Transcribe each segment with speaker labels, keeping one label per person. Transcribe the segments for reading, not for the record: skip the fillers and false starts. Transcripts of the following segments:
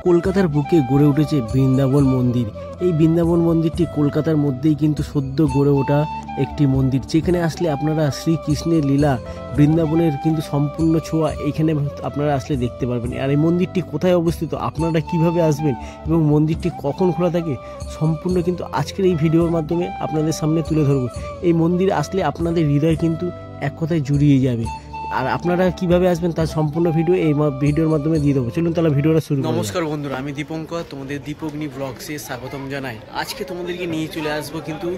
Speaker 1: কলকাতার বুকে গড়ে উঠেছে বৃন্দাবন মন্দির। এই বৃন্দাবন মন্দিরটি কলকাতার মধ্যেই কিন্তু সদ্য গড়ে ওঠা একটি মন্দির, যেখানে আসলে আপনারা শ্রীকৃষ্ণের লীলা বৃন্দাবনের কিন্তু সম্পূর্ণ ছোঁয়া এখানে আপনারা আসলে দেখতে পারবেন। আর এই মন্দিরটি কোথায় অবস্থিত, আপনারা কিভাবে আসবেন এবং মন্দিরটি কখন খোলা থাকে সম্পূর্ণ কিন্তু আজকের এই ভিডিওর মাধ্যমে আপনাদের সামনে তুলে ধরব। এই মন্দির আসলে আপনাদের হৃদয় কিন্তু এক কথায় জুড়িয়ে যাবে। আর আপনারা কিভাবে আসবেন তার সম্পূর্ণ ভিডিও এই ভিডিওর মাধ্যমে দিয়ে দেবো। চলুন তাহলে ভিডিওটা শুরু।
Speaker 2: নমস্কার বন্ধুরা, আমি দীপঙ্কর, তোমাদের দীপগ্নি ব্লগসে স্বাগতম জানাই। আজকে তোমাদেরকে নিয়ে চলে আসবো কিন্তু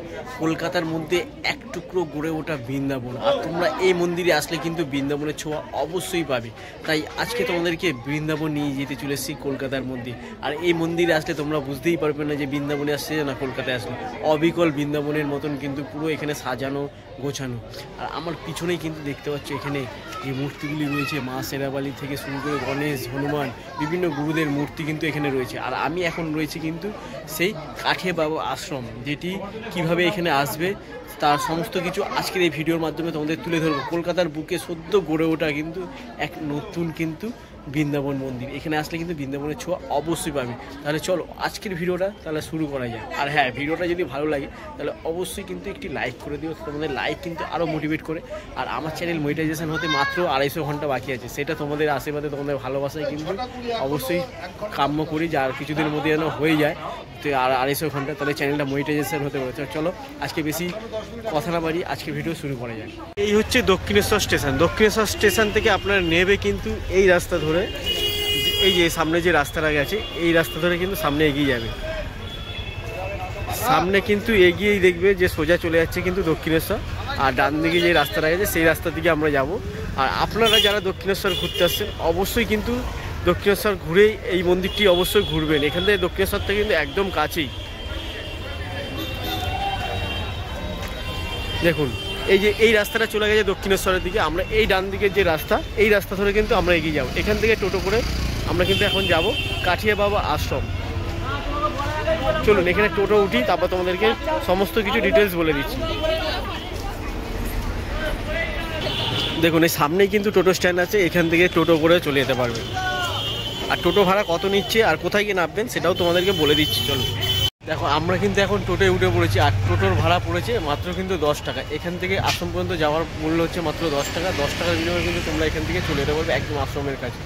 Speaker 2: কলকাতার মধ্যে এক টুকরো গড়ে ওঠা বৃন্দাবন। আর তোমরা এই মন্দিরে আসলে কিন্তু বৃন্দাবনের ছোঁয়া অবশ্যই পাবে। তাই আজকে তোমাদেরকে বৃন্দাবন নিয়ে যেতে চলে এসেছি কলকাতার মধ্যে। আর এই মন্দিরে আসলে তোমরা বুঝতেই পারবে না যে বৃন্দাবনে আসছে না কলকাতায় আসলে। অবিকল বৃন্দাবনের মতন কিন্তু পুরো এখানে সাজানো গোছানো। আর আমার পিছনেই কিন্তু দেখতে পাচ্ছ এখানে যে মূর্তিগুলি রয়েছে, মা শেরাবালি থেকে শুরু করে গণেশ, হনুমান, বিভিন্ন গুরুদের মূর্তি কিন্তু এখানে রয়েছে। আর আমি এখন রয়েছে কিন্তু সেই কাঠে বাবা আশ্রম, যেটি কিভাবে এখানে আসবে তার সমস্ত কিছু আজকের এই ভিডিওর মাধ্যমে তোমাদের তুলে ধরবো। কলকাতার বুকে সদ্য গড়ে ওঠা কিন্তু এক নতুন কিন্তু বৃন্দাবন মন্দির। এখানে আসলে কিন্তু বৃন্দাবনের ছোঁয়া অবশ্যই পাবে। তাহলে চলো আজকের ভিডিওটা তাহলে শুরু করা যায়। আর হ্যাঁ, ভিডিওটা যদি ভালো লাগে তাহলে অবশ্যই কিন্তু একটি লাইক করে দিও। তোমাদের লাইক কিন্তু আরও মোটিভেট করে। আর আমার চ্যানেল মনিটাইজেশন হতে মাত্র 250 ঘন্টা বাকি আছে, সেটা তোমাদের আশীর্বাদে তোমাদের ভালোবাসায় কিন্তু অবশ্যই কাম্য করি, যার কিছুদিনের মধ্যে যেন হয়ে যায় তো আর 250 ঘন্টা, তাহলে চ্যানেলটা মনিটাইজেশন হতে পারে। চলো আজকে বেশি কথা না বাড়ি, আজকে ভিডিও শুরু করা যায়। এই হচ্ছে দক্ষিণেশ্বর স্টেশন। দক্ষিণেশ্বর স্টেশন থেকে আপনারা নেবে কিন্তু এই রাস্তা ধরে, এই যে সামনে যে রাস্তাটা গেছে এই রাস্তা ধরে কিন্তু সামনে এগিয়ে যাবে। সামনে কিন্তু এগিয়েই দেখবে যে সোজা চলে যাচ্ছে কিন্তু দক্ষিণেশ্বর। আর ডান দিকে যে রাস্তাটা গেছে সেই রাস্তা দিকে আমরা যাব। আর আপনারা যারা দক্ষিণেশ্বর ঘুরতে আসছেন অবশ্যই কিন্তু দক্ষিণেশ্বর ঘুরেই এই মন্দিরটি অবশ্যই ঘুরবেন। এখান থেকে দক্ষিণেশ্বর থেকে কিন্তু একদম কাছেই। দেখুন এই যে এই রাস্তাটা চলে গেছে দক্ষিণেশ্বরের দিকে, আমরা এই ডান দিকের যে রাস্তা এই রাস্তা ধরে কিন্তু আমরা এগিয়ে যাব। এখান থেকে টোটো করে আমরা কিন্তু এখন যাব কাঠিয়া বাবা আশ্রম। চলুন এখানে টোটো উঠি, তারপর তোমাদেরকে সমস্ত কিছু ডিটেলস বলে দিচ্ছি। দেখুন এই সামনেই কিন্তু টোটো স্ট্যান্ড আছে, এখান থেকে টোটো করে চলে যেতে পারবেন। আর টোটো ভাড়া কত নিচ্ছে আর কোথায় গিয়ে নামবেন সেটাও তোমাদেরকে বলে দিচ্ছি। চলুন দেখো আমরা কিন্তু এখন টোটোয় উঠে পড়েছি। আর টোটোর ভাড়া পড়েছে মাত্র কিন্তু 10 টাকা। এখান থেকে আশ্রম পর্যন্ত যাওয়ার মূল্য হচ্ছে মাত্র 10 টাকা। 10 টাকার বিনিময়ে কিন্তু তোমরা এখান থেকে চলে যেতে পারবে একদম আশ্রমের কাছে।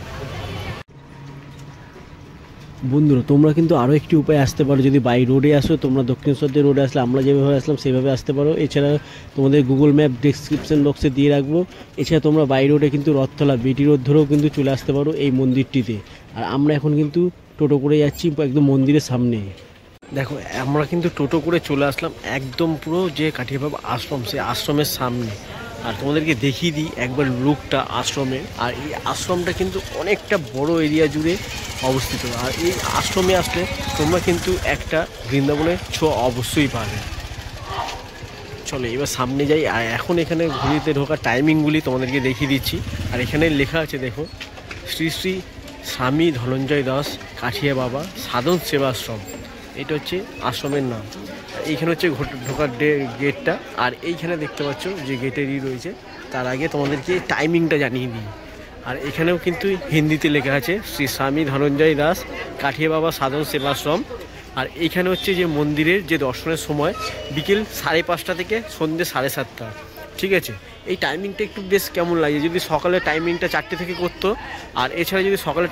Speaker 1: বন্ধুরা তোমরা কিন্তু আরও একটি উপায় আসতে পারো, যদি বাই রোডে আসো, তোমরা দক্ষিণেশ্বর দিয়ে রোডে আসলে আমরা যেভাবে আসলাম সেভাবে আসতে পারো। এছাড়া তোমাদের গুগল ম্যাপ ডেসক্রিপশন বক্সে দিয়ে রাখবো। এছাড়া তোমরা বাই রোডে কিন্তু রথতলা বিটি রোড ধরেও কিন্তু চলে আসতে পারো এই মন্দিরটিতে। আর আমরা এখন কিন্তু টোটো করে যাচ্ছি একদম মন্দিরের সামনে। দেখো আমরা কিন্তু টোটো করে চলে আসলাম একদম পুরো যে কাঠিয়া বাবা আশ্রম, সেই আশ্রমের সামনে। আর তোমাদেরকে দেখিয়ে দিই একবার লুকটা আশ্রমের। আর এই আশ্রমটা কিন্তু অনেকটা বড় এরিয়া জুড়ে অবস্থিত। আর এই আশ্রমে আসলে তোমরা কিন্তু একটা বৃন্দাবনের ছোঁয়া অবশ্যই পাবে। চলো এবার সামনে যাই। আর এখন এখানে ঘুরিতে ঢোকার টাইমিংগুলি তোমাদেরকে দেখিয়ে দিচ্ছি। আর এখানে লেখা আছে দেখো, শ্রী শ্রী স্বামী ধনঞ্জয় দাস কাঠিয়া বাবা সাধন সেবাশ্রম। এটা হচ্ছে আশ্রমের নাম। এইখানে হচ্ছে ঢোকার গেটটা। আর এইখানে দেখতে পাচ্ছ যে গেটেরই রয়েছে, তার আগে তোমাদেরকে টাইমিংটা জানিয়ে দিই। আর এখানেও কিন্তু হিন্দিতে লেখা আছে শ্রী স্বামী ধনঞ্জয় দাস কাঠিয়া বাবা সাধন সেবাশ্রম। আর এইখানে হচ্ছে যে মন্দিরের যে দর্শনের সময় বিকেল 5:30 থেকে সন্ধ্যে 7:30। ঠিক আছে, এই টাইমিংটা একটু বেশ কেমন লাগে যদি সকালে টাইমিংটা 4টে থেকে করতো। আর এছাড়া যদি সকালে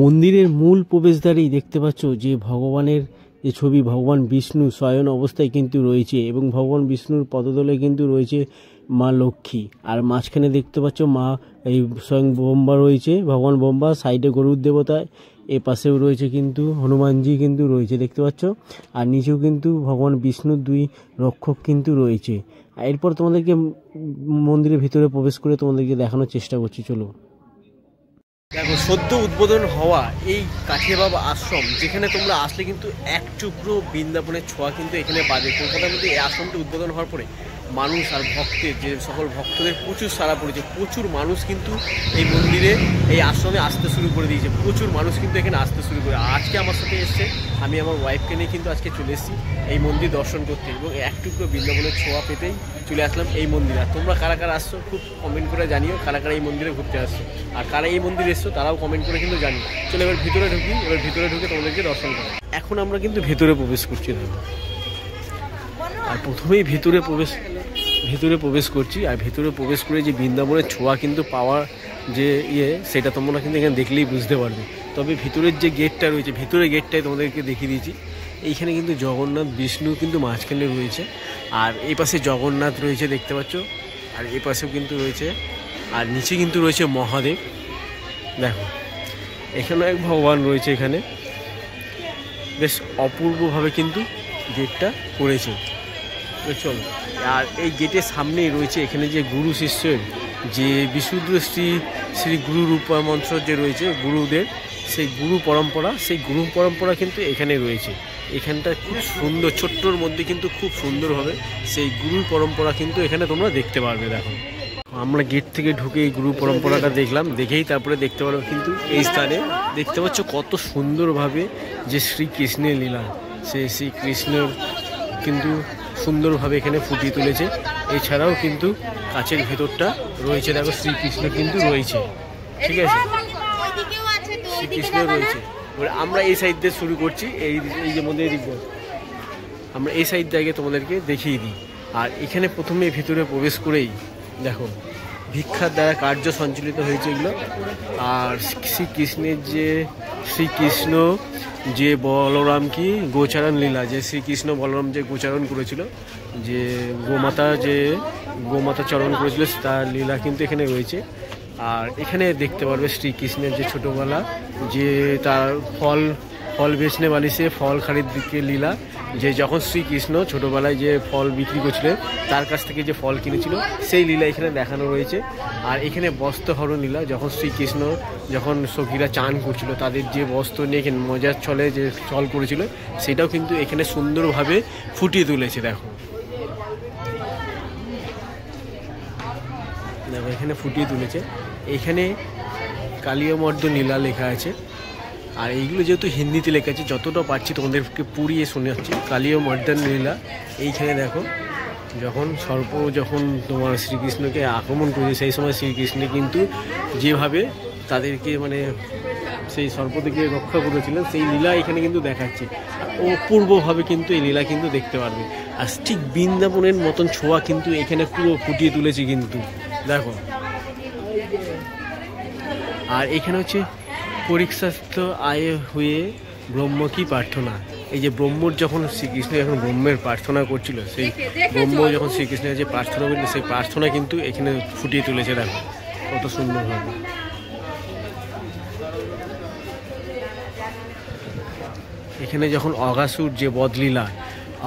Speaker 1: মন্দিরের মূল প্রবেশদ্বারেই দেখতে পাচ্ছ যে ভগবানের যে ছবি, ভগবান বিষ্ণু শয়ন অবস্থায় কিন্তু রয়েছে এবং ভগবান বিষ্ণুর পদতলে কিন্তু রয়েছে মা লক্ষ্মী। আর মাঝখানে দেখতে পাচ্ছ মা এই স্বয়ং ব্রহ্মা রয়েছে, ভগবান ব্রহ্মা, সাইডে গরুর দেবতা, এ পাশেও রয়েছে কিন্তু হনুমানজি কিন্তু রয়েছে দেখতে পাচ্ছ। আর নিচেও কিন্তু ভগবান বিষ্ণুর 2 রক্ষক কিন্তু রয়েছে। এরপর তোমাদেরকে মন্দিরের ভিতরে প্রবেশ করে তোমাদেরকে দেখানোর চেষ্টা করছি। চলো দেখো সদ্য উদ্বোধন হওয়া এই কাঠিয়া বাবা আশ্রম, যেখানে তোমরা আসলে কিন্তু এক টুকরো বৃন্দাবনের ছোঁয়া কিন্তু এখানে পাবে। কলকাতার মধ্যে এই আশ্রমটি উদ্বোধন হওয়ার পরে
Speaker 2: মানুষ আর ভক্তের, যে সকল ভক্তদের প্রচুর সাড়া পড়েছে। প্রচুর মানুষ কিন্তু এই মন্দিরে, এই আশ্রমে আসতে শুরু করে দিয়েছে। প্রচুর মানুষ কিন্তু এখানে আসতে শুরু করে। আজকে আমার সাথে এসছে, আমি আমার ওয়াইফকে নিয়ে কিন্তু আজকে চলে এসেছি এই মন্দির দর্শন করতে, এবং এক টুকরো বৃন্দাবনের ছোঁয়া পেতেই চলে আসলাম এই মন্দিরে। আর তোমরা কারা কারা আসছো খুব কমেন্ট করে জানিও, কারা কারা এই মন্দিরে ঘুরতে আসছো, আর কারা এই মন্দিরে এসছো তারাও কমেন্ট করে কিন্তু জানিও। চলো এবার ভিতরে ঢুকি, এবার ভিতরে ঢুকে তোমাদেরকে দর্শন করো। এখন আমরা কিন্তু ভেতরে প্রবেশ করছি, দেখো। আর প্রথমেই ভিতরে প্রবেশ করছি, আর ভিতরে প্রবেশ করে যে বৃন্দাবনের ছোঁয়া কিন্তু পাওয়ার যে সেটা তোমরা কিন্তু এখানে দেখলেই বুঝতে পারবে। তবে ভিতরের যে গেটটা রয়েছে, ভিতরের গেটটাই তোমাদেরকে দেখিয়ে দিয়েছি। এইখানে কিন্তু জগন্নাথ বিষ্ণু কিন্তু মাঝখানে রয়েছে, আর এই পাশে জগন্নাথ রয়েছে দেখতে পাচ্ছ, আর এই পাশেও কিন্তু রয়েছে, আর নিচে কিন্তু রয়েছে মহাদেব। দেখো এখানেও এক ভগবান রয়েছে। এখানে বেশ অপূর্বভাবে কিন্তু গেটটা করেছে। চলো, আর এই গেটের সামনেই রয়েছে এখানে যে গুরু শিষ্যের যে বিশুদ্ধ শ্রী গুরু রূপা মন্ত্র যে রয়েছে গুরুদের, সেই গুরু পরম্পরা কিন্তু এখানে রয়েছে। এখানটা খুব সুন্দর, ছোট্টর মধ্যে কিন্তু খুব সুন্দরভাবে সেই গুরু পরম্পরা কিন্তু এখানে তোমরা দেখতে পারবে। দেখো আমরা গেট থেকে ঢুকে এই গুরু পরম্পরাটা দেখলাম, দেখেই তারপরে দেখতে পারবো কিন্তু এই স্থানে দেখতে পাচ্ছ কত সুন্দরভাবে যে শ্রীকৃষ্ণের লীলা, সেই শ্রীকৃষ্ণের কিন্তু সুন্দরভাবে এখানে ফুটিয়ে তুলেছে। এছাড়াও কিন্তু কাছের ভেতরটা রয়েছে, দেখো শ্রীকৃষ্ণ কিন্তু রয়েছে, ঠিক আছে, শ্রীকৃষ্ণ রয়েছে। আমরা এই সাইড দিয়ে শুরু করছি, এই যে মন্দিরের দিক আমরা এই সাইড দিয়ে আগে তোমাদেরকে দেখিয়ে দিই। আর এখানে প্রথমে ভিতরে প্রবেশ করেই দেখো ভিক্ষার দ্বারা কার্য সঞ্চালিত হয়েছে এগুলো। আর শ্রীকৃষ্ণ যে বলরাম কি গোচারণ লীলা, যে শ্রীকৃষ্ণ বলরাম যে গোচারণ করেছিল, যে গোমাতা চরণ করেছিল, তার লীলা কিন্তু এখানে রয়েছে। আর এখানে দেখতে পারবে শ্রীকৃষ্ণের যে ছোটোবেলা যে তার ফল বেচনে বালি সে ফল খারিদকে লীলা, যে যখন শ্রীকৃষ্ণ ছোটোবেলায় যে ফল বিক্রি করছিল তার কাছ থেকে যে ফল কিনেছিল সেই লীলা এখানে দেখানো রয়েছে। আর এখানে বস্ত্রহরণ লীলা, যখন শ্রীকৃষ্ণ যখন সখীরা চান করছিল তাদের যে বস্ত্র নিয়ে এখানে মজার ছলে যে ছল করেছিল সেটাও কিন্তু এখানে সুন্দরভাবে ফুটিয়ে তুলেছে। দেখো এখানে ফুটিয়ে তুলেছে। এখানে কালীয়মর্দন লীলা লেখা আছে, আর এইগুলো যেহেতু হিন্দিতে লেখা আছে যতটা পারছি তোমাদেরকে পুড়িয়ে শোনাচ্ছি। কালীয়মর্দন লীলা এইখানে দেখো, যখন তোমার শ্রীকৃষ্ণকে আক্রমণ করেছে সেই সময় শ্রীকৃষ্ণ কিন্তু যেভাবে তাদেরকে মানে সেই সর্প থেকে রক্ষা করেছিলেন সেই লীলা এখানে কিন্তু দেখাচ্ছে। অপূর্বভাবে কিন্তু এই লীলা কিন্তু দেখতে পারবে। আর ঠিক বৃন্দাবনের মতন ছোঁয়া কিন্তু এখানে পুরো ফুটিয়ে তুলেছে কিন্তু দেখো। আর এখানে হচ্ছে পরীক্ষাস্থ আয় হয়ে ব্রহ্ম কি প্রার্থনা, এই যে ব্রহ্মর যখন শ্রীকৃষ্ণ যখন ব্রহ্মের প্রার্থনা করছিল, সেই ব্রহ্ম যখন শ্রীকৃষ্ণের যে প্রার্থনা করছিল সেই প্রার্থনা কিন্তু এখানে ফুটিয়ে তুলেছে। দেখো কত সুন্দরভাবে। এখানে যখন অগাসুর যে বধলীলা,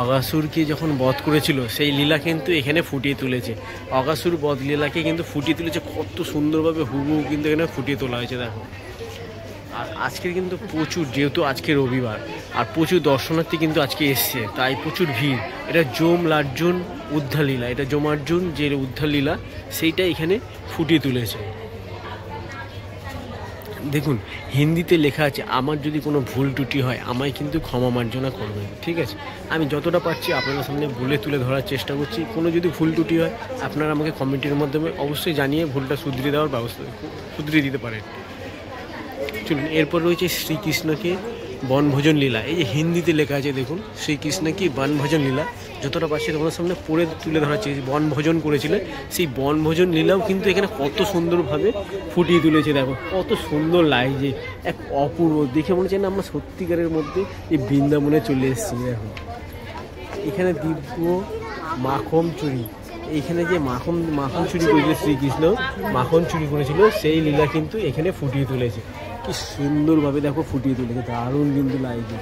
Speaker 2: অগাসুরকে যখন বধ করেছিল সেই লীলা কিন্তু এখানে ফুটিয়ে তুলেছে। অগাসুর বধলীলাকে কিন্তু ফুটিয়ে তুলেছে কত সুন্দরভাবে, হুবহু কিন্তু এখানে ফুটিয়ে তোলা হয়েছে। দেখো আর আজকের কিন্তু প্রচুর, যেহেতু আজকে রবিবার আর প্রচুর দর্শনার্থী কিন্তু আজকে এসছে, তাই প্রচুর ভিড়। এটা যমলার্জুন উদ্ধার লীলা, এটা যমার্জুন যে উদ্ধার লীলা সেইটা এখানে ফুটিয়ে তুলেছে। দেখুন হিন্দিতে লেখা আছে, আমার যদি কোনো ভুল ত্রুটি হয় আমায় কিন্তু ক্ষমা মার্জনা করবেন, ঠিক আছে। আমি যতটা পারছি আপনাদের সামনে বলে তুলে ধরার চেষ্টা করছি। কোনো যদি ভুল ত্রুটি হয় আপনারা আমাকে কমেন্টের মাধ্যমে অবশ্যই জানিয়ে ভুলটা শুধরিয়ে দেওয়ার ব্যবস্থা শুধরিয়ে দিতে পারেন। চলুন, এরপর রয়েছে শ্রীকৃষ্ণকে বনভোজন লীলা। এই যে হিন্দিতে লেখা আছে দেখুন, শ্রীকৃষ্ণকে বনভোজন লীলা যতটা পারছি তোমাদের সামনে পড়ে তুলে ধরা হচ্ছে। বনভোজন করেছিলেন, সেই বনভোজন লীলাও কিন্তু এখানে কত সুন্দরভাবে ফুটিয়ে তুলেছে। দেখো কত সুন্দর লাগছে, এক অপূর্ব দেখে মনে হচ্ছে না আমরা সত্যিকারের মধ্যে এই বৃন্দাবনে চলে এসেছি। দেখো এখানে দিব্য মাখন চুরি, এইখানে যে মাখন চুরি করেছিল শ্রীকৃষ্ণ, মাখন চুরি করেছিল সেই লীলা কিন্তু এখানে ফুটিয়ে তুলেছে। কি সুন্দরভাবে দেখো ফুটিয়ে তুলেছে, দারুণ কিন্তু লাগছে,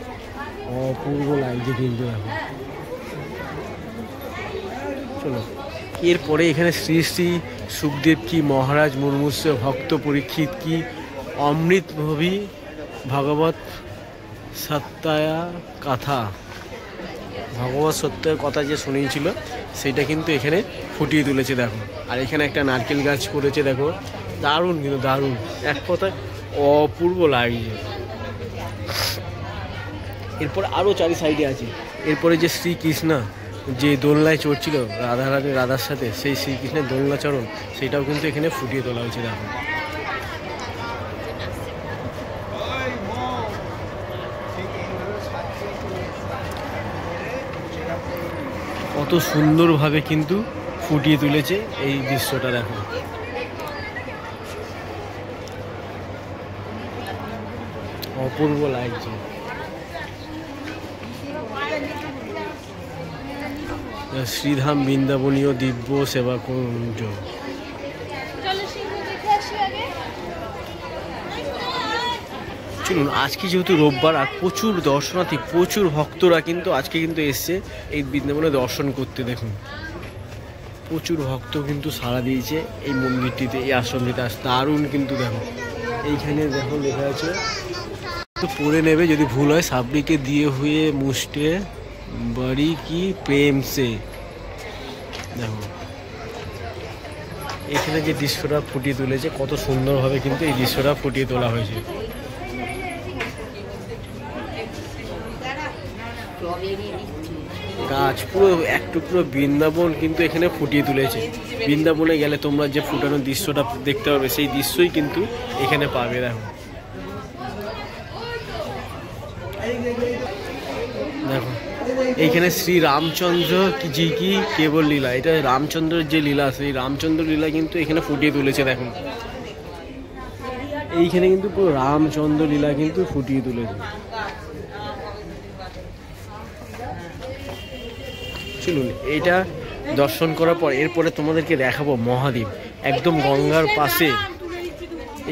Speaker 2: অপূর্ব লাগছে কিন্তু। দেখো চলো, এরপরে এখানে শ্রী শ্রী সুখদেব কি মহারাজ মুর্মুষ ভক্ত পরীক্ষিত কি অমৃতভবী ভগবত সত্যায়া কথা, ভগবত সত্যের কথা যে শুনিয়েছিল সেটা কিন্তু এখানে ফুটিয়ে তুলেছে দেখো। আর এখানে একটা নারকেল গাছ করেছে দেখো, দারুণ কিন্তু দারুণ, এক কথায় অপূর্ব লাগছে। এরপর আরও চারি সাইডে আছে। এরপরে যে শ্রীকৃষ্ণ যে দোলনায় চড়ছিল রাধার সাথে, সেই শ্রীকৃষ্ণের দোলনাচরণ সেটাও কিন্তু এখানে ফুটিয়ে তোলা হয়েছে দেখো। কত সুন্দরভাবে কিন্তু ফুটিয়ে তুলেছে এই দৃশ্যটা দেখো। অপূর্ব লাগছে। শ্রীধাম বৃন্দাবনীয় দিব্য সেবা কুঞ্জ। চলুন, আজকে যেহেতু রোববার আর প্রচুর দর্শনার্থী, প্রচুর ভক্তরা কিন্তু আজকে কিন্তু এসছে এই বৃন্দাবনে দর্শন করতে। দেখুন প্রচুর ভক্ত কিন্তু সাড়া দিয়েছে এই মন্দিরটিতে, এই আশ্রমটিতে আস। দারুণ কিন্তু দেখো, এইখানে দেখো লেখা আছে, তো পড়ে নেবে যদি ভুল হয়, সাবরিকে দিয়ে হুয়ে মুষ্টে বাড়ি কি প্রেম সে। দেখো এখানে যে দৃশ্যটা ফুটিয়ে তুলেছে, কত সুন্দরভাবে কিন্তু এই দৃশ্যটা ফুটিয়ে তোলা হয়েছে। গাছ পুরো এক টুকরো বৃন্দাবন কিন্তু এখানে ফুটিয়ে তুলেছে। বৃন্দাবনে গেলে তোমরা যে ফুটানোর দৃশ্যটা দেখতে পাবে, সেই দৃশ্যই কিন্তু এখানে পাবে। দেখো দেখো এইখানে শ্রী রামচন্দ্র জি কি কেবল লীলা, এটা রামচন্দ্রের যে লীলা, সেই রামচন্দ্র লীলা কিন্তু এখানে ফুটিয়ে তুলেছে। দেখুন এইখানে কিন্তু পুরো রামচন্দ্র লীলা কিন্তু ফুটিয়ে তুলেছে। চলুন, এটা দর্শন করার পর এরপরে তোমাদেরকে দেখাবো মহাদ্বীপ, একদম গঙ্গার পাশে।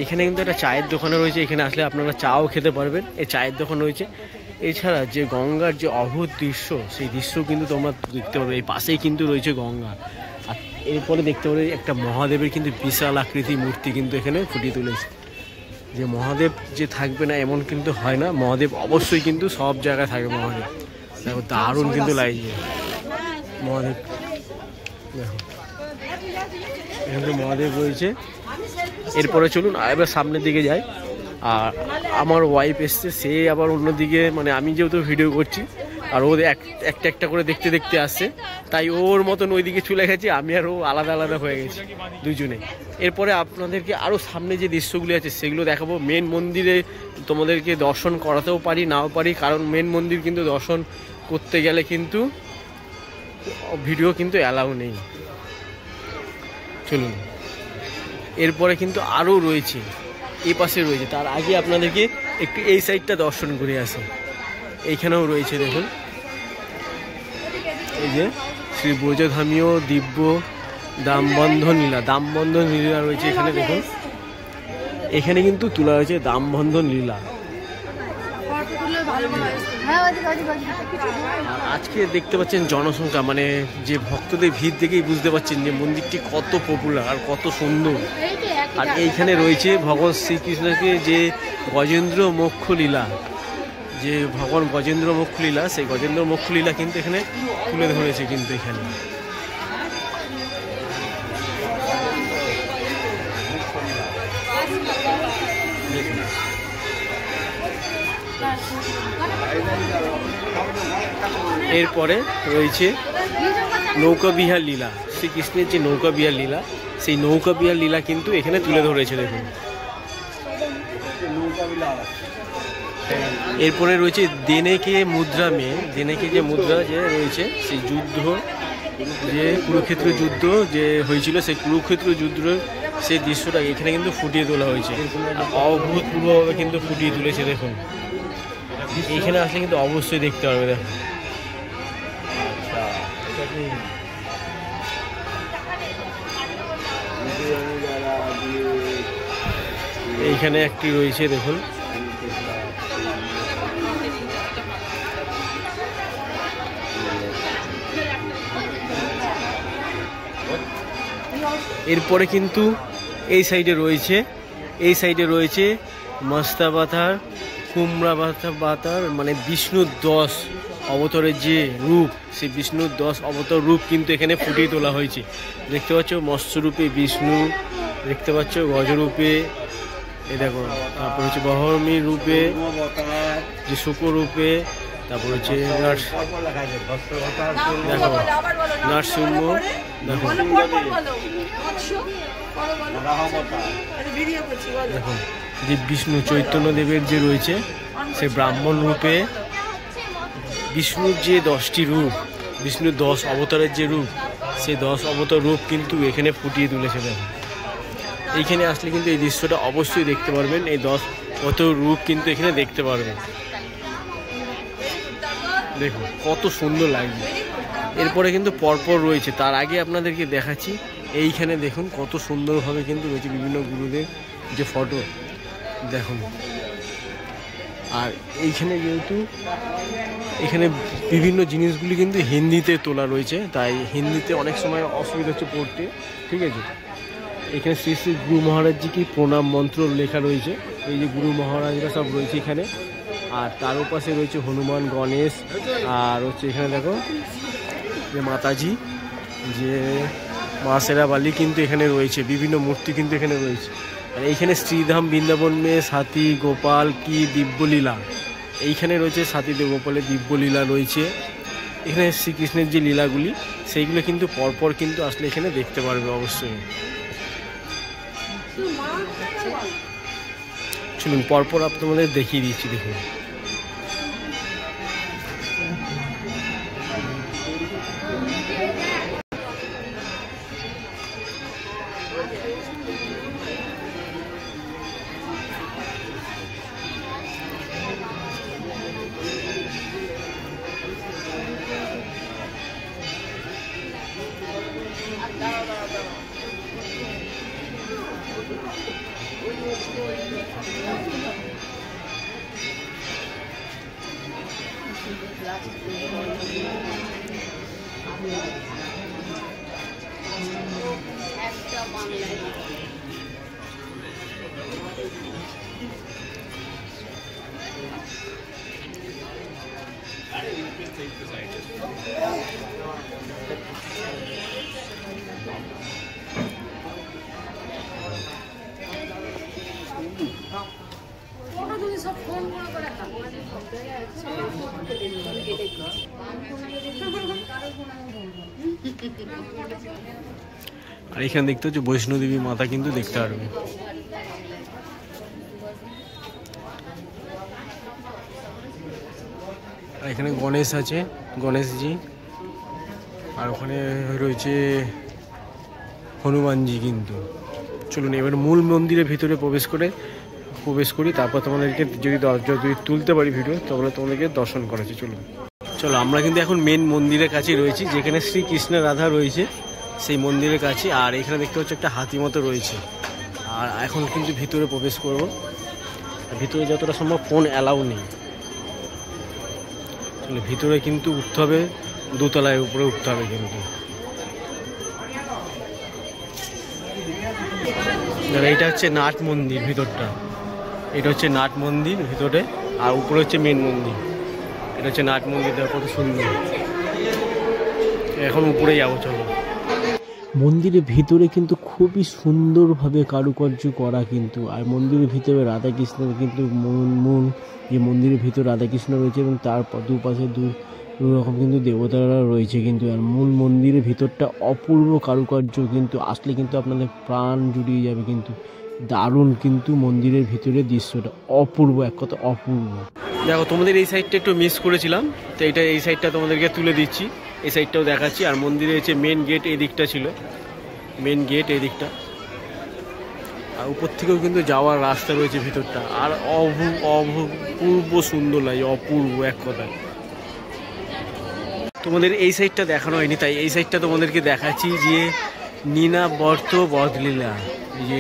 Speaker 2: এখানে কিন্তু একটা চায়ের দোকানে রয়েছে, এখানে আসলে আপনারা চাও খেতে পারবেন, এই চায়ের দোকান রয়েছে। এছাড়া যে গঙ্গার যে অদ্ভুত দৃশ্য, সেই দৃশ্য কিন্তু তোমরা দেখতে পারবে। এই পাশেই কিন্তু রয়েছে গঙ্গা। আর এরপরে দেখতে পাবে একটা মহাদেবের কিন্তু বিশাল আকৃতি মূর্তি কিন্তু এখানে ফুটিয়ে তুলেছে। যে মহাদেব যে থাকবে না এমন কিন্তু হয় না, মহাদেব অবশ্যই কিন্তু সব জায়গায় থাকবে। মহাদেব দেখো দারুণ কিন্তু লাগছে মহাদেব। দেখো এখানে মহাদেব রয়েছে। এরপরে চলুন এবার সামনের দিকে যাই। আর আমার ওয়াইফ এসছে, সে আবার অন্যদিকে, মানে আমি যেহেতু ভিডিও করছি আর ও একটা একটা করে দেখতে দেখতে আসছে, তাই ওর মতন ওইদিকে চলে গেছে, আমি আর ও আলাদা আলাদা হয়ে গেছি দুজনে। এরপরে আপনাদেরকে আরও সামনে যে দৃশ্যগুলি আছে সেগুলো দেখাবো। মেন মন্দিরে তোমাদেরকে দর্শন করাতেও পারি, নাও পারি, কারণ মেন মন্দির কিন্তু দর্শন করতে গেলে কিন্তু ভিডিও কিন্তু অ্যালাউ নেই। চলুন, এরপরে কিন্তু আরও রয়েছে, এই পাশে রয়েছে। তার আগে আপনাদেরকে একটু এই সাইডটা দর্শন করে আসি। এইখানেও রয়েছে দেখুন, এই যে শ্রী ব্রজধামীয় দিব্য দামবন্ধন লীলা, দামবন্ধন লীলা রয়েছে এখানে। দেখুন এখানে কিন্তু তোলা হয়েছে দামবন্ধন লীলা। আজকে দেখতে পাচ্ছেন জনসংখ্যা, মানে যে ভক্তদের ভিড় দেখেই বুঝতে পারছেন যে মন্দিরটি কত পপুলার আর কত সুন্দর। আর এইখানে রয়েছে ভগবান শ্রীকৃষ্ণকে যে গজেন্দ্র মোক্ষ লীলা, যে ভগবান গজেন্দ্র মোক্ষ লীলা, সেই গজেন্দ্র মোক্ষ লীলা কিন্তু এখানে তুলে ধরেছে কিন্তু এখানে। এরপরে রয়েছে নৌকা বিহার লীলা, শ্রীকৃষ্ণের যে নৌকা বিহার লীলা, সেই নৌকা বিহার লীলা কিন্তু এখানে তুলে ধরেছে দেখুন। এরপরে রয়েছে দেনেকে মুদ্রা মেয়ে, দেনেকে যে মুদ্রা যে রয়েছে, সেই যুদ্ধ, যে কুরুক্ষেত্র যুদ্ধ যে হয়েছিল, সেই কুরুক্ষেত্র যুদ্ধের সেই দৃশ্যটা এখানে কিন্তু ফুটিয়ে তোলা হয়েছে। অভূতপূর্বভাবে কিন্তু ফুটিয়ে তুলেছে দেখুন। এইখানে আসলে কিন্তু অবশ্যই দেখতে পারবে। দেখুন এইখানে একটি রয়েছে দেখুন। এরপরে কিন্তু এই সাইডে রয়েছে মস্তাবাথার কুমড়া পাতার মানে বিষ্ণুর 10 অবতারের যে রূপ, সেই বিষ্ণুর 10 অবতার রূপ কিন্তু এখানে ফুটিয়ে তোলা হয়েছে। দেখতে পাচ্ছ মৎস্যরূপে বিষ্ণু, দেখতে পাচ্ছ গজরূপে, এই দেখো, তারপর হচ্ছে বহরমী রূপে, যে শুকর রূপে, তারপর হচ্ছে দেখো নরসিংহ, দেখো দেখো যে বিষ্ণু চৈতন্য দেবের যে রয়েছে সে ব্রাহ্মণ রূপে, বিষ্ণুর যে 10টি রূপ, বিষ্ণুর 10 অবতারের যে রূপ, সেই 10 অবতার রূপ কিন্তু এখানে ফুটিয়ে তুলেছে। দেখো এইখানে আসলে কিন্তু এই দৃশ্যটা অবশ্যই দেখতে পারবেন, এই 10 অবতার রূপ কিন্তু এখানে দেখতে পারবেন। দেখো কত সুন্দর লাগছে। এরপরে কিন্তু পরপর রয়েছে, তার আগে আপনাদেরকে দেখাচ্ছি এইখানে দেখুন কত সুন্দরভাবে কিন্তু রয়েছে বিভিন্ন গুরুদের যে ফটো দেখুন। আর এইখানে যেহেতু এখানে বিভিন্ন জিনিসগুলি কিন্তু হিন্দিতে তোলা রয়েছে, তাই হিন্দিতে অনেক সময় অসুবিধা হচ্ছে পড়তে, ঠিক আছে। এখানে শ্রী শ্রী গুরু মহারাজজি কি প্রণাম মন্ত্র লেখা রয়েছে, এই যে গুরু মহারাজরা সব রয়েছে এখানে। আর তার পাশে রয়েছে হনুমান, গণেশ, আর হচ্ছে এখানে দেখো যে মাতাজি, যে মা শেরাবালি কিন্তু এখানে রয়েছে, বিভিন্ন মূর্তি কিন্তু এখানে রয়েছে। আর এইখানে শ্রীধাম বৃন্দাবন মে সাথী গোপাল কি দিব্যলীলা, এইখানে রয়েছে সাথী গোপালের দিব্যলীলা রয়েছে। এখানে শ্রীকৃষ্ণের যে লীলাগুলি সেইগুলো কিন্তু পরপর কিন্তু আসলে এখানে দেখতে পারবে অবশ্যই। চলুন পরপর আপনাদের দেখিয়ে দিচ্ছি, দেখুন। আর এখানে দেখতে হচ্ছে বৈষ্ণোদেবী মাতা কিন্তু দেখতে পারবে। আর এখানে গণেশ আছে, গণেশজি, আর ওখানে রয়েছে হনুমানজি কিন্তু। চলুন এবার মূল মন্দিরের ভিতরে প্রবেশ করি, তারপর তোমাদেরকে যদি তুলতে পারি ভিডিও তাহলে তোমাদেরকে দর্শন করাচ্ছি। চলো আমরা কিন্তু এখন মেন মন্দিরের কাছে রয়েছি, যেখানে শ্রীকৃষ্ণ রাধা রয়েছে সেই মন্দিরের কাছে। আর এখানে দেখতে হচ্ছে একটা হাতি মতো রয়েছে। আর এখন কিন্তু ভিতরে প্রবেশ করব। ভিতরে যতটা সম্ভব ফোন অ্যালাউ নেই। চলো ভিতরে কিন্তু উঠতে হবে, দোতলায় উপরে উঠতে হবে কিন্তু। এইটা হচ্ছে নাট মন্দির ভিতরটা, এটা হচ্ছে নাট মন্দির ভিতরে, আর উপরে হচ্ছে মেন মন্দির। এটা হচ্ছে নাট মন্দির, দেখো কত সুন্দর। এখন উপরে যাবো, চলো। মন্দিরের ভিতরে কিন্তু খুবই সুন্দরভাবে কারুকার্য করা কিন্তু। আর মন্দিরের ভিতরে রাধাকৃষ্ণের কিন্তু মূল যে মন্দিরের ভিতরে রাধাকৃষ্ণ রয়েছে, এবং তার দুপাশে দু রকম কিন্তু দেবতারা রয়েছে কিন্তু। আর মূল মন্দিরের ভিতরটা অপূর্ব কারুকার্য কিন্তু, আসলে কিন্তু আপনাদের প্রাণ জুড়িয়ে যাবে কিন্তু। দারুণ কিন্তু মন্দিরের ভিতরের দৃশ্যটা অপূর্ব, এক কথা অপূর্ব। দেখো তোমাদের এই সাইডটা একটু মিস করেছিলাম, তো এই সাইডটা তোমাদেরকে তুলে দিচ্ছি, এই সাইডটাও দেখাচ্ছি। আর মন্দিরে হচ্ছে মেন গেট এই দিকটা ছিল, মেন গেট এই দিকটা। আর উপর থেকেও কিন্তু যাওয়ার রাস্তা রয়েছে ভিতরটা। আর অপূর্ব সুন্দর লাগে, অপূর্ব এক কথা। তোমাদের এই সাইডটা দেখানো হয়নি, তাই এই সাইডটা তোমাদেরকে দেখাচ্ছি, যে নীনাবর্ত বদলীলা, যে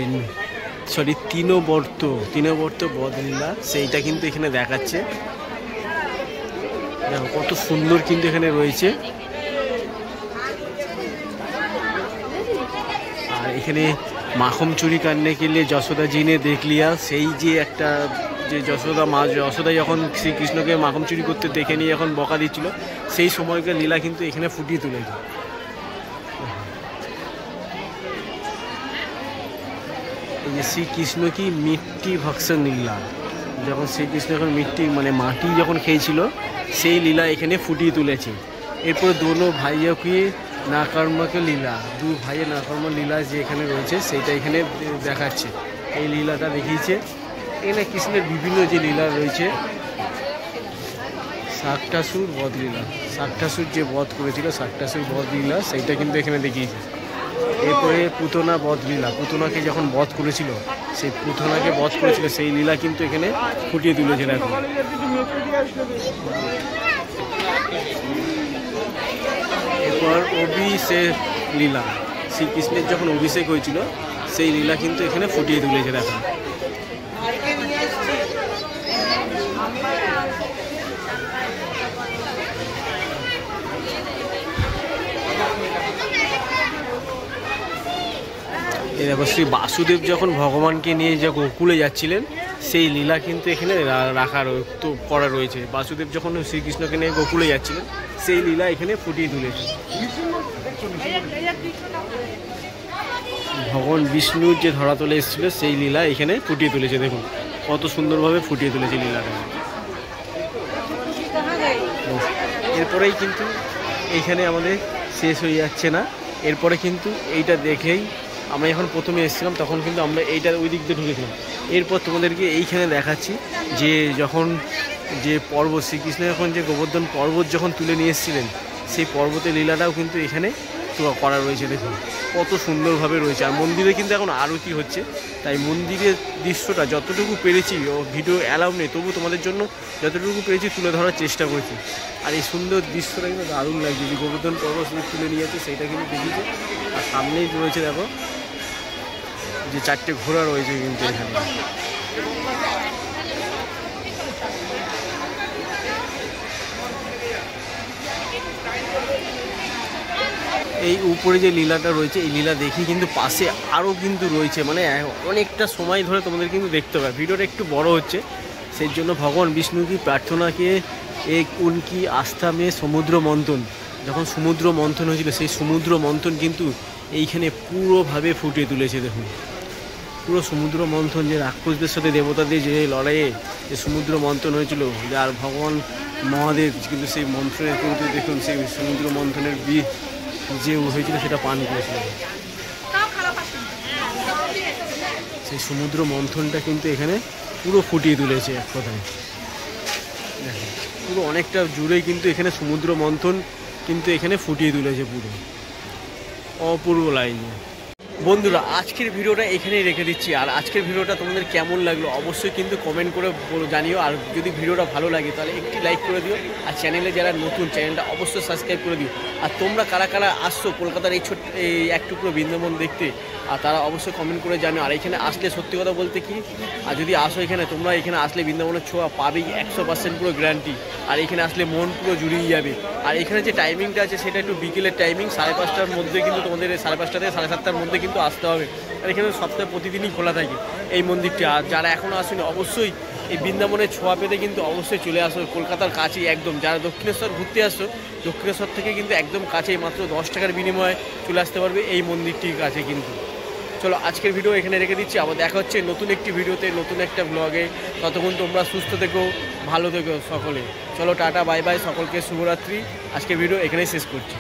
Speaker 2: সরি তিনবর্ত বদলীলা, সেইটা কিন্তু এখানে দেখাচ্ছে। দেখো কত সুন্দর কিন্তু এখানে রয়েছে। আর এখানে মাখন চুরি কাটনে के लिए যশোদা जी ने देख लिया, সেই যে একটা যে যশোদা যখন শ্রীকৃষ্ণকে মাখন চুরি করতে দেখে নিয়ে যখন বকা দিচ্ছিল, সেই সময়কার লীলা কিন্তু এখানে ফুটিয়ে তুলেছে। এই যে শ্রীকৃষ্ণ কি মিট্টি ভক্ষণ লীলা, যখন শ্রীকৃষ্ণ যখন মাটি যখন খেয়েছিল সেই লীলা এখানে ফুটিয়ে তুলেছে। এরপর দোনো ভাইয়া কি নাকর্মকে লীলা, দু ভাইয়ের নাকর্ম লীলা যে এখানে রয়েছে সেইটা এখানে দেখাচ্ছে। এই লীলাটা দেখিয়েছে এখানে কৃষ্ণের বিভিন্ন যে লীলা রয়েছে। শাকটাসুর বধ লীলা, শাকটাসুর যে বধ করেছিল শাকটাসুর বধ লীলা সেইটা কিন্তু এখানে দেখিয়েছে। এরপরে পুতনা বধ লীলা, পুতনাকে যখন বধ করেছিল সেই পুতনাকে বধ করেছিল সেই লীলা কিন্তু এখানে ফুটিয়ে তুলেছে। দেখো এরপর অভিষেক লীলা, শ্রীকৃষ্ণের যখন অভিষেক হয়েছিল সেই লীলা কিন্তু এখানে ফুটিয়ে তুলেছে। দেখো এই দেখো শ্রী বাসুদেব যখন ভগবানকে নিয়ে যে গোকুলে যাচ্ছিলেন সেই লীলা কিন্তু এখানে করা রয়েছে। বাসুদেব যখন শ্রীকৃষ্ণকে নিয়ে গোকুলে যাচ্ছিলেন সেই লীলা এখানে ফুটিয়ে তুলেছে। ভগবান বিষ্ণুর যে ধরাতলে এসেছিল সেই লীলা এখানে ফুটিয়ে তুলেছে। দেখুন কত সুন্দরভাবে ফুটিয়ে তুলেছে লীলাটা। এরপরেই কিন্তু এইখানে আমাদের শেষ হয়ে যাচ্ছে না, এরপরে কিন্তু এইটা দেখেই আমরা যখন প্রথমে এসেছিলাম তখন কিন্তু আমরা এইটার ওই দিক দিয়ে ঢুকেছিলাম। এরপর তোমাদেরকে এইখানে দেখাচ্ছি যে যখন যে পর্বত শ্রীকৃষ্ণ যখন যে গোবর্ধন পর্বত যখন তুলে নিয়ে এসেছিলেন সেই পর্বতের লীলাটাও কিন্তু এখানে করা রয়েছে। দেখুন কত সুন্দরভাবে রয়েছে। আর মন্দিরে কিন্তু এখন আরতি হচ্ছে, তাই মন্দিরের দৃশ্যটা যতটুকু পেরেছি, ও ভিডিও অ্যালাউ নেই তবু তোমাদের জন্য যতটুকু পেরেছি তুলে ধরার চেষ্টা করেছি। আর এই সুন্দর দৃশ্যটা কিন্তু দারুণ লাগছে, যে গোবর্ধন পর্বত তুলে নিয়ে যাচ্ছে সেইটা কিন্তু দেখিয়েছে। আর সামনেই রয়েছে দেখো যে 4টে ঘোড়া রয়েছে কিন্তু এখানে। এই উপরে যে লীলাটা রয়েছে এই লীলা দেখি কিন্তু পাশে আরও কিন্তু রয়েছে, মানে অনেকটা সময় ধরে তোমাদের কিন্তু দেখতে হবে। ভিডিওটা একটু বড় হচ্ছে সেই জন্য ভগবান বিষ্ণু কি প্রার্থনাকে এক উনকি আস্থা মে সমুদ্র মন্থন, যখন সমুদ্র মন্থন হয়েছিল সেই সমুদ্র মন্থন কিন্তু এইখানে পুরোভাবে ফুটিয়ে তুলেছে। দেখুন পুরো সমুদ্র মন্থন, যে রাক্ষসদের সাথে দেবতাদের যে লড়াইয়ে যে সমুদ্র মন্থন হয়েছিল, আর ভগবান মহাদেব কিন্তু সেই মন্থনের কিন্তু দেখুন সেই সমুদ্র মন্থনের বিষ যে হয়েছিল সেটা পান করেছিল। সেই সমুদ্র মন্থনটা কিন্তু এখানে পুরো ফুটিয়ে তুলেছে এক কথায়। পুরো অনেকটা জুড়েই কিন্তু এখানে সমুদ্র মন্থন কিন্তু এখানে ফুটিয়ে তুলেছে, পুরো অপূর্ব লাইনে। বন্ধুরা আজকের ভিডিওটা এখানেই রেখে দিচ্ছি। আর আজকের ভিডিওটা তোমাদের কেমন লাগলো অবশ্যই কিন্তু কমেন্ট করে জানিও। আর যদি ভিডিওটা ভালো লাগে তাহলে একটি লাইক করে দিও। আর চ্যানেলে যারা নতুন চ্যানেলটা অবশ্যই সাবস্ক্রাইব করে দিও। আর তোমরা কারা কারা আসছো কলকাতার এই এক টুকরো বৃন্দাবন দেখতে, আর তারা অবশ্যই কমেন্ট করে জানো। আর এখানে আসলে সত্যি কথা বলতে কি, আর যদি আসো এখানে তোমরা এখানে আসলে বৃন্দাবনের ছোঁয়া পাবেই 100% পুরো গ্যারান্টি। আর এখানে আসলে মন পুরো জুড়িয়ে যাবে। আর এখানে যে টাইমিংটা আছে সেটা একটু বিকেলের টাইমিং, 5:30টার মধ্যে কিন্তু তোমাদের 5:30 থেকে 7:30টার মধ্যে কিন্তু আসতে হবে। আর এখানে সপ্তাহে প্রতিদিনই খোলা থাকে এই মন্দিরটি। আর যারা এখনও আসেনি অবশ্যই এই বৃন্দাবনের ছোঁয়া পেতে কিন্তু অবশ্যই চলে আসো, কলকাতার কাছেই একদম। যারা দক্ষিণেশ্বর ঘুরতে আসছো দক্ষিণেশ্বর থেকে কিন্তু একদম কাছেই, মাত্র 10 টাকার বিনিময়ে চলে আসতে পারবে এই মন্দিরটির কাছে কিন্তু। চলো আজকের ভিডিও এখানে রেখে দিচ্ছি, আবার দেখা হচ্ছে নতুন একটি ভিডিওতে, নতুন একটা ব্লগে। ততক্ষণ তোমরা সুস্থ থেকো, ভালো থেকো সকলে। চলো টাটা বাই বাই, সকলকে শুভরাত্রি। আজকের ভিডিও এখানেই শেষ করছি।